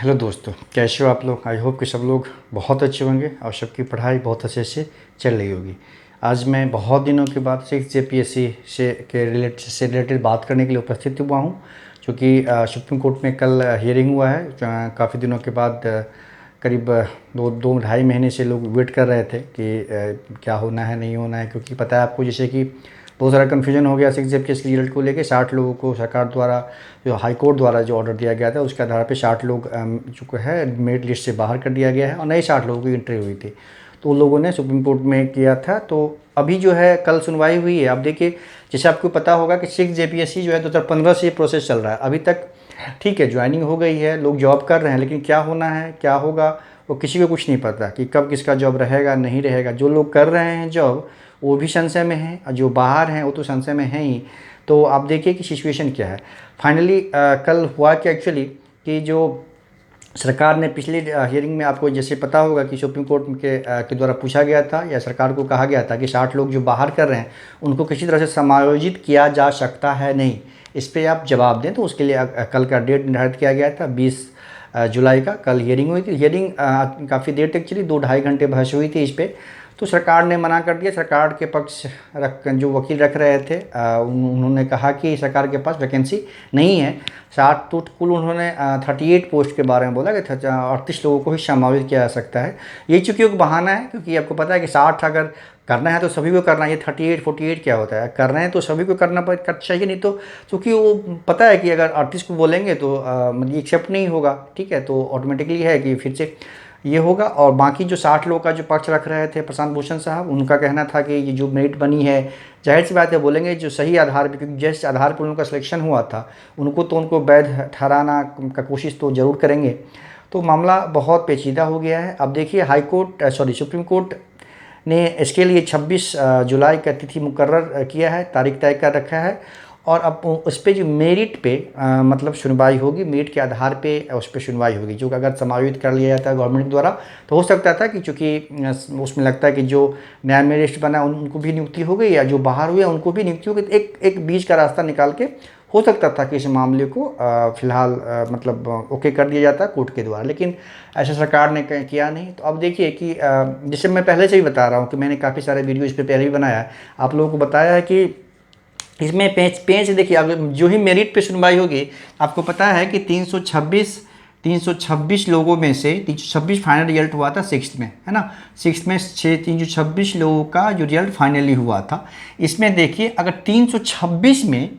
Hello दोस्तों, कैसे हो आप लोग। आई होप कि सब लोग बहुत अच्छे होंगे और सबकी पढ़ाई बहुत अच्छे से चल रही होगी। आज मैं बहुत दिनों के बाद 6 JPSC से रिलेटेड बात करने के लिए उपस्थित हुआ हूँ, क्योंकि सुप्रीम कोर्ट में कल हियरिंग हुआ है। काफ़ी दिनों के बाद करीब दो ढाई महीने से लोग वेट कर रहे थे कि क्या होना है नहीं होना है, क्योंकि पता है आपको जैसे कि बहुत सारा कन्फ्यूजन हो गया 6 JPSC के रिजल्ट को लेकर। 60 लोगों को सरकार द्वारा, जो हाई कोर्ट द्वारा जो ऑर्डर दिया गया था, उसके आधार पे 60 लोग जो है मेरिट लिस्ट से बाहर कर दिया गया है और नए 60 लोगों की एंट्री हुई थी। तो उन लोगों ने सुप्रीम कोर्ट में किया था। तो अभी जो है कल सुनवाई हुई है। अब देखिए, जैसे आपको पता होगा कि 6 JPSC जो है 2015 से ये प्रोसेस चल रहा है। अभी तक ठीक है, ज्वाइनिंग हो गई है, लोग जॉब कर रहे हैं, लेकिन क्या होना है क्या होगा वो किसी को कुछ नहीं पता कि कब किसका जॉब रहेगा नहीं रहेगा। जो लोग कर रहे हैं जॉब वो भी संशय में हैं और जो बाहर हैं वो तो संशय में हैं ही। तो आप देखिए कि सिचुएशन क्या है। फाइनली कल हुआ कि एक्चुअली कि जो सरकार ने पिछली हियरिंग में, आपको जैसे पता होगा कि सुप्रीम कोर्ट के द्वारा पूछा गया था या सरकार को कहा गया था कि 60 लोग जो बाहर कर रहे हैं उनको किसी तरह से समायोजित किया जा सकता है नहीं, इस पर आप जवाब दें। तो उसके लिए कल का डेट निर्धारित किया गया था 20 जुलाई का। कल हियरिंग हुई थी। हियरिंग काफ़ी देर तक चली, 2-2.5 घंटे बहस हुई थी इस पर। तो सरकार ने मना कर दिया। सरकार के पक्ष जो वकील रख रहे थे उन्होंने कहा कि सरकार के पास वैकेंसी नहीं है। 60 तो कुल उन्होंने 38 पोस्ट के बारे में बोला कि 38 लोगों को ही समावेश किया जा सकता है। ये चूँकि एक बहाना है, क्योंकि आपको पता है कि 60 अगर करना है तो सभी को करना है। ये 38-48 क्या होता है, कर रहे हैं तो सभी को करना चाहिए। नहीं तो क्योंकि वो पता है कि अगर 38 को बोलेंगे तो मतलब एक्सेप्ट नहीं होगा, ठीक है। तो ऑटोमेटिकली है कि फिर से ये होगा। और बाकी जो 60 लोग का जो पक्ष रख रहे थे प्रशांत भूषण साहब, उनका कहना था कि ये जो मेरिट बनी है, जाहिर सी बात है बोलेंगे जो सही आधार पर, क्योंकि जिस आधार पर उनका सिलेक्शन हुआ था उनको वैध ठहराना का कोशिश तो ज़रूर करेंगे। तो मामला बहुत पेचीदा हो गया है। अब देखिए सुप्रीम कोर्ट ने इसके लिए 26 जुलाई का तिथि मुकर्रर किया है, तारीख तय कर रखा है। और अब उस पर जो मेरिट पे मतलब सुनवाई होगी, मेरिट के आधार पे उस पर सुनवाई होगी। जो अगर समायोजित कर लिया जाता है गवर्नमेंट द्वारा तो हो सकता था कि चूँकि उसमें लगता है कि जो नया मेरिट लिस्ट बना उनको भी नियुक्ति हो गई या जो बाहर हुए उनको भी नियुक्ति हो गई। एक बीच का रास्ता निकाल के हो सकता था कि इस मामले को फ़िलहाल मतलब ओके कर दिया जाता कोर्ट के द्वारा, लेकिन ऐसा सरकार ने किया नहीं। तो अब देखिए कि जैसे मैं पहले से ही बता रहा हूँ कि मैंने काफ़ी सारे वीडियो इस पर पहले भी बनाया है, आप लोगों को बताया है कि इसमें पेज देखिए। अब जो ही मेरिट पे सुनवाई होगी, आपको पता है कि 326 लोगों में से 326 फाइनल रिजल्ट हुआ था सिक्स्थ में, है ना। सिक्स्थ में 326 लोगों का जो रिजल्ट फाइनली हुआ था। इसमें देखिए अगर 326 में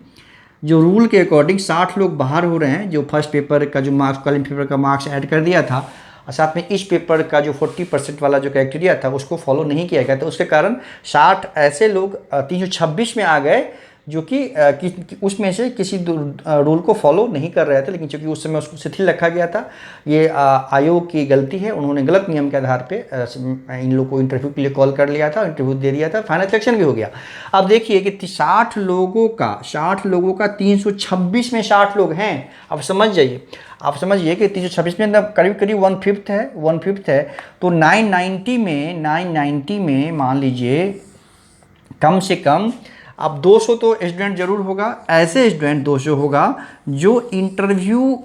जो रूल के अकॉर्डिंग 60 लोग बाहर हो रहे हैं, जो फर्स्ट पेपर का जो मार्क्स, कॉलिंग पेपर का मार्क्स ऐड कर दिया था और साथ में इस पेपर का जो 40% वाला जो क्राइटेरिया था उसको फॉलो नहीं किया गया था, उसके कारण 60 ऐसे लोग 326 में आ गए जो कि उसमें से किसी रूल को फॉलो नहीं कर रहे थे। लेकिन चूंकि उस समय उसको शिथिल रखा गया था, ये आयोग की गलती है। उन्होंने गलत नियम के आधार पे इन लोगों को इंटरव्यू के लिए कॉल कर लिया था, इंटरव्यू दे दिया था, फाइनल सिलेक्शन भी हो गया। अब देखिए कि 60 लोगों का 326 में 60 लोग हैं। अब समझ जाइए, आप समझिए कि 326 में करीब करीब 1/5 है। तो 990 में मान लीजिए कम से कम अब 200 तो स्टूडेंट जरूर होगा, ऐसे स्टूडेंट 200 होगा जो इंटरव्यू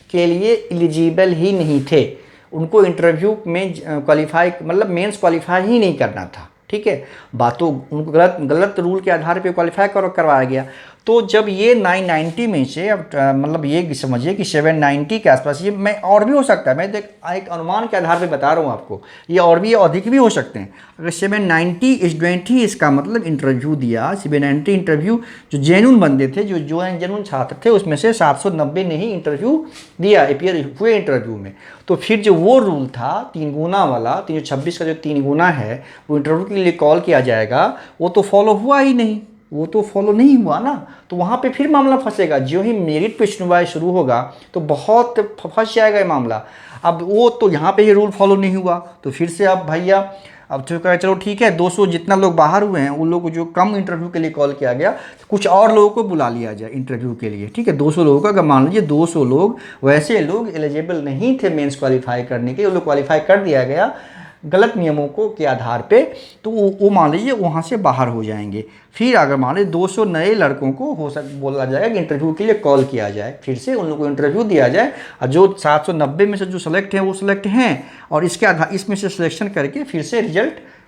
के लिए एलिजिबल ही नहीं थे। उनको इंटरव्यू में क्वालिफाई, मतलब मेंस क्वालिफाई ही नहीं करना था, ठीक है। बातों उनको गलत रूल के आधार पे क्वालिफाई करवाया गया। तो जब ये 990 में से अब मतलब ये समझिए कि 790 के आसपास, ये मैं और भी हो सकता है, मैं तो एक अनुमान के आधार पे बता रहा हूँ आपको, ये और भी अधिक भी हो सकते हैं। अगर 790 स्टूडेंट ही इसका मतलब इंटरव्यू दिया, 790 इंटरव्यू जो जेन्युइन बंदे थे, जो जेन्युइन छात्र थे, उसमें से 790 ने ही इंटरव्यू दिया, अपियर हुए इंटरव्यू में। तो फिर जो वो रूल था 3 गुना वाला, 326 का जो 3 गुना है वो इंटरव्यू के लिए कॉल किया जाएगा, वो तो फॉलो हुआ ही नहीं, वो तो फॉलो नहीं हुआ ना। तो वहाँ पे फिर मामला फंसेगा। जो ही मेरिट पे सुनवाई शुरू होगा तो बहुत फंस जाएगा ये मामला। अब वो तो यहाँ पे ही रूल फॉलो नहीं हुआ तो फिर से अब भैया, अब तो कहा चलो ठीक है, 200 जितना लोग बाहर हुए हैं उन लोगों को जो कम इंटरव्यू के लिए कॉल किया गया, कुछ और लोगों को बुला लिया जाए इंटरव्यू के लिए, ठीक है। 200 लोगों का, अगर मान लीजिए 200 लोग वैसे लोग एलिजिबल नहीं थे मेंस क्वालिफाई करने के, वो लोग क्वालिफाई कर दिया गया गलत नियमों को के आधार पे, तो वो मान लीजिए वहाँ से बाहर हो जाएंगे। फिर अगर मान लीजिए 200 नए लड़कों को बोला जाएगा कि इंटरव्यू के लिए कॉल किया जाए, फिर से उन लोगों को इंटरव्यू दिया जाए, और जो 790 में से जो सेलेक्ट हैं वो सिलेक्ट हैं, और इसके आधार इसमें से सिलेक्शन करके फिर से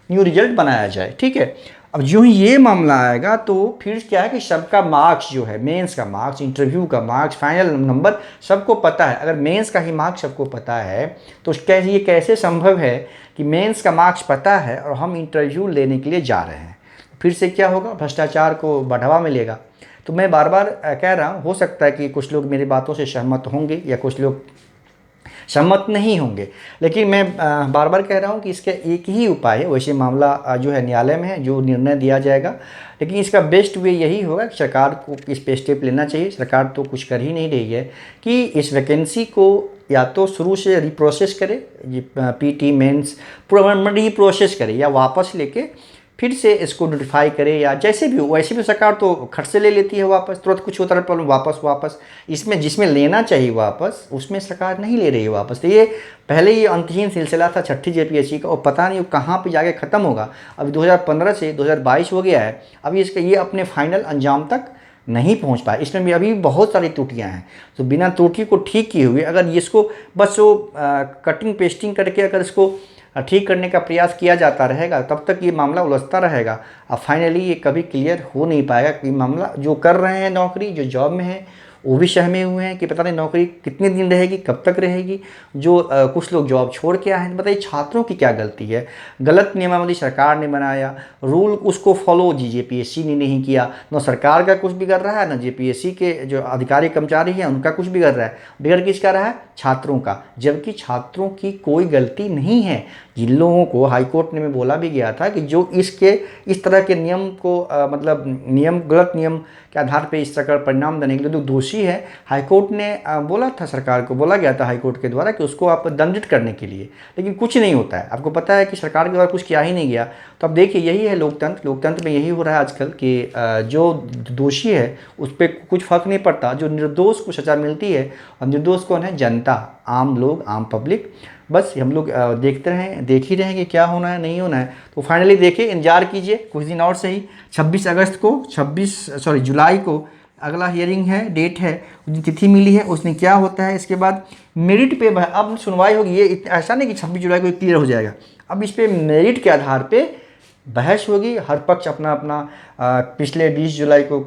न्यू रिजल्ट बनाया जाए। ठीक है। अब जो ही ये मामला आएगा तो फिर क्या है कि सबका मार्क्स जो है, मेंस का मार्क्स, इंटरव्यू का मार्क्स, फाइनल नंबर सबको पता है। अगर मेंस का ही मार्क्स सबको पता है तो ये कैसे संभव है कि मेंस का मार्क्स पता है और हम इंटरव्यू लेने के लिए जा रहे हैं? फिर से क्या होगा? भ्रष्टाचार को बढ़ावा मिलेगा। तो मैं बार बार कह रहा हूँ, हो सकता है कि कुछ लोग मेरी बातों से सहमत होंगे या कुछ लोग सहमत नहीं होंगे, लेकिन मैं बार बार कह रहा हूँ कि इसका एक ही उपाय है। वैसे मामला जो है न्यायालय में है, जो निर्णय दिया जाएगा, लेकिन इसका बेस्ट वे यही होगा कि सरकार को इस पे स्टेप लेना चाहिए। सरकार तो कुछ कर ही नहीं रही है कि इस वैकेंसी को या तो शुरू से रिप्रोसेस करे, पीटी मेंस पूरा रिप्रोसेस करे, या वापस लेके फिर से इसको नोटिफाई करे, या जैसे भी हो। वैसे भी सरकार तो खट से ले लेती है वापस, तुरंत कुछ होता है प्रॉब्लम वापस इसमें जिसमें लेना चाहिए वापस, उसमें सरकार नहीं ले रही है वापस। तो ये पहले ये अंतहीन सिलसिला था छठी जेपीएससी का, और पता नहीं वो कहाँ पे जाके ख़त्म होगा। अभी 2015 से 2022 हो गया है, अभी इसका ये अपने फाइनल अंजाम तक नहीं पहुंच पाए। इसमें भी अभी बहुत सारी त्रुटियां हैं। तो बिना त्रुटि को ठीक किए हुए अगर इसको बस वो कटिंग पेस्टिंग करके अगर इसको ठीक करने का प्रयास किया जाता रहेगा, तब तक ये मामला उलझता रहेगा। अब फाइनली ये कभी क्लियर हो नहीं पाएगा कि मामला जो कर रहे हैं नौकरी, जो जॉब में है, वो भी सहमे हुए हैं कि पता नहीं नौकरी कितने दिन रहेगी, कब तक रहेगी। जो कुछ लोग जॉब छोड़ के आए हैं, तो बताइए छात्रों की क्या गलती है? गलत नियमावली सरकार ने बनाया, रूल उसको फॉलो जेपीएससी ने नहीं किया। न सरकार का कुछ बिगड़ रहा है, न जेपीएससी के जो अधिकारी कर्मचारी हैं उनका कुछ बिगड़ रहा है। बिगड़ किसका रहा है? छात्रों का। जबकि छात्रों की कोई गलती नहीं है। जिन लोगों को हाईकोर्ट ने में बोला भी गया था कि जो इस तरह के नियम को गलत नियम के आधार पे इस तरह का परिणाम देने के लिए जो दोषी है, हाईकोर्ट ने बोला था, सरकार को बोला गया था हाईकोर्ट के द्वारा कि उसको आप दंडित करने के लिए, लेकिन कुछ नहीं होता है। आपको पता है कि सरकार के द्वारा कुछ किया ही नहीं गया। तो अब देखिए यही है लोकतंत्र में यही हो रहा है आजकल कि जो दोषी है उस पर कुछ फर्क नहीं पड़ता, जो निर्दोष को सज़ा मिलती है। और निर्दोष कौन है? जनता, आम लोग, आम पब्लिक। बस हम लोग देख ही रहेंगे क्या होना है, नहीं होना है। तो फाइनली देखिए, इंतजार कीजिए कुछ दिन और से ही। 26 जुलाई को अगला हियरिंग है, डेट है, उस तिथि मिली है, उसमें क्या होता है। इसके बाद मेरिट पे अब सुनवाई होगी। ये ऐसा नहीं कि 26 जुलाई को क्लियर हो जाएगा। अब इस पे मेरिट के आधार पे बहस होगी। हर पक्ष अपना अपना पिछले 20 जुलाई को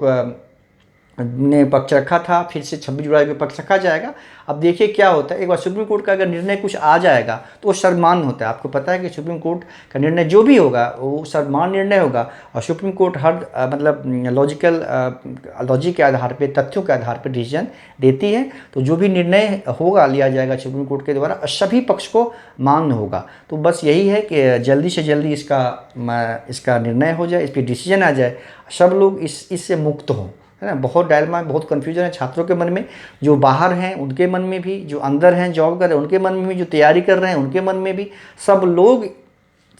ने पक्ष रखा था, फिर से 26 जुलाई को पक्ष रखा जाएगा। अब देखिए क्या होता है। एक बार सुप्रीम कोर्ट का अगर निर्णय कुछ आ जाएगा तो वो सर्वमान्य होता है। आपको पता है कि सुप्रीम कोर्ट का निर्णय जो भी होगा वो सर्वमान्य निर्णय होगा, और सुप्रीम कोर्ट हर लॉजिक के आधार पे, तथ्यों के आधार पर डिसीजन देती है। तो जो भी निर्णय होगा लिया जाएगा सुप्रीम कोर्ट के द्वारा, सभी पक्ष को मान्य होगा। तो बस यही है कि जल्दी से जल्दी इसका निर्णय हो जाए, इस पर डिसीजन आ जाए, सब लोग इससे मुक्त हों, है ना। बहुत डायलमा, बहुत कन्फ्यूजन है छात्रों के मन में, जो बाहर हैं उनके मन में भी, जो अंदर हैं जॉब कर रहे हैं उनके मन में भी, जो तैयारी कर रहे हैं उनके मन में भी। सब लोग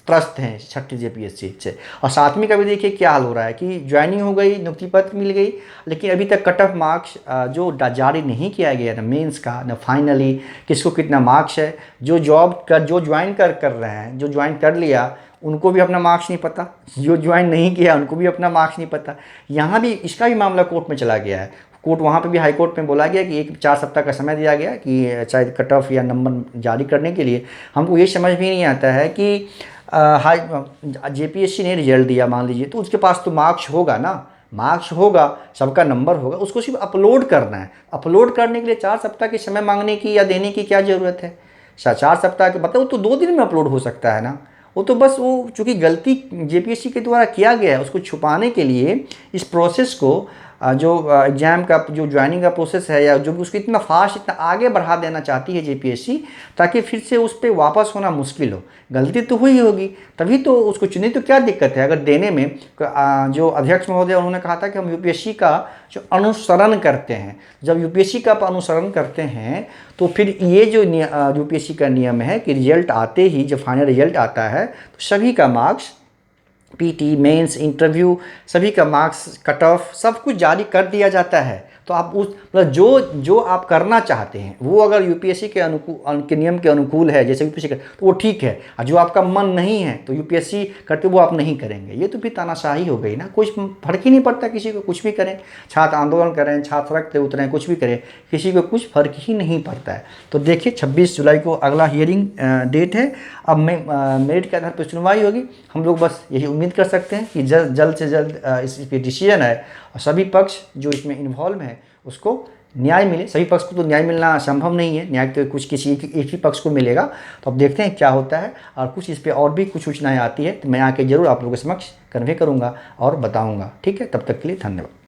त्रस्त हैं छठी जेपीएससी से। और सातवीं का भी देखिए क्या हाल हो रहा है कि ज्वाइनिंग हो गई, नियुक्ति पत्र मिल गई, लेकिन अभी तक कट ऑफ मार्क्स जो जारी नहीं किया गया, ना मेंस का, ना फाइनली किसको कितना मार्क्स है। जो ज्वाइन कर रहे हैं, जो ज्वाइन कर लिया उनको भी अपना मार्क्स नहीं पता, जो ज्वाइन नहीं किया उनको भी अपना मार्क्स नहीं पता। यहाँ भी इसका भी मामला कोर्ट में चला गया है। कोर्ट वहाँ पे भी हाई कोर्ट में बोला गया कि 4 सप्ताह का समय दिया गया कि शायद कट ऑफ या नंबर जारी करने के लिए। हमको ये समझ भी नहीं आता है कि जेपीएससी ने रिजल्ट दिया मान लीजिए, तो उसके पास तो मार्क्स होगा ना, मार्क्स होगा, सबका नंबर होगा, उसको सिर्फ अपलोड करना है। अपलोड करने के लिए 4 सप्ताह के समय मांगने की या देने की क्या ज़रूरत है? 4 सप्ताह के बताओ, तो 2 दिन में अपलोड हो सकता है ना। वो तो बस वो चूँकि गलती जेपीएससी के द्वारा किया गया है, उसको छुपाने के लिए इस प्रोसेस को जो एग्ज़ाम का जो ज्वाइनिंग का प्रोसेस है, या जो भी उसको इतना फास्ट, इतना आगे बढ़ा देना चाहती है जेपीएससी, ताकि फिर से उस पर वापस होना मुश्किल हो। गलती तो हुई होगी तभी तो उसको चुने, तो क्या दिक्कत है अगर देने में। जो अध्यक्ष महोदय उन्होंने कहा था कि हम यूपीएससी का जो अनुसरण करते हैं, जब यूपीएससी का अनुसरण करते हैं तो फिर ये जो यूपीएससी का नियम है कि रिजल्ट आते ही, जब फाइनल रिजल्ट आता है तो सभी का मार्क्स, पीटी, मेंस, इंटरव्यू, सभी का मार्क्स, कट ऑफ, सब कुछ जारी कर दिया जाता है। तो आप उस मतलब जो आप करना चाहते हैं वो अगर यूपीएससी के अनुकूल के नियम के अनुकूल है, जैसे यूपीएससी तो वो ठीक है, और जो आपका मन नहीं है तो यूपीएससी करते वो आप नहीं करेंगे। ये तो भी तानाशाही हो गई ना, कुछ फर्क ही नहीं पड़ता किसी को, कुछ भी करें, छात्र आंदोलन करें, छात्र सड़क पे उतरें, कुछ भी करें, किसी को कुछ फर्क ही नहीं पड़ता है। तो देखिए 26 जुलाई को अगला हियरिंग डेट है। अब मेरिट के आधार पर सुनवाई होगी। हम लोग बस यही उम्मीद कर सकते हैं कि जल्द से जल्द इस पे डिसीजन है और सभी पक्ष जो इसमें इन्वॉल्व हैं उसको न्याय मिले। सभी पक्ष को तो न्याय मिलना संभव नहीं है, न्याय तो कुछ किसी एक ही पक्ष को मिलेगा। तो अब देखते हैं क्या होता है, और कुछ इस पर और भी कुछ सूचनाएं आती है तो मैं आके ज़रूर आप लोगों के समक्ष कन्वे करूँगा और बताऊँगा। ठीक है, तब तक के लिए धन्यवाद।